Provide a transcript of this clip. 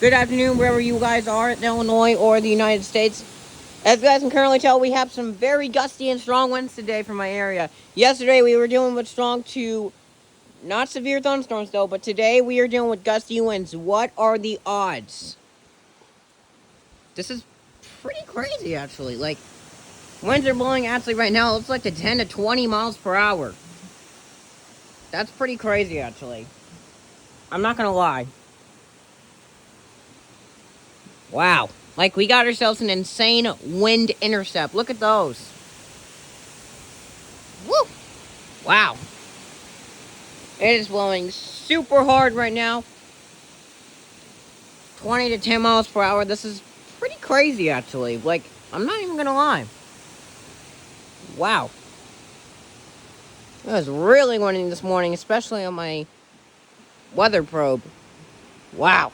Good afternoon, wherever you guys are in Illinois or the United States. As you guys can currently tell, we have some very gusty and strong winds today from my area. Yesterday, we were dealing with strong to not severe thunderstorms, though, but today we are dealing with gusty winds. What are the odds? This is pretty crazy, actually. Like, winds are blowing actually right now. It looks like to 10 to 20 miles per hour. That's pretty crazy, actually. I'm not gonna lie. Wow. Like, we got ourselves an insane wind intercept. Look at those. Woo! Wow. It is blowing super hard right now. 20 to 10 miles per hour. This is pretty crazy, actually. Like, I'm not even gonna lie. Wow. It was really windy this morning, especially on my weather probe. Wow.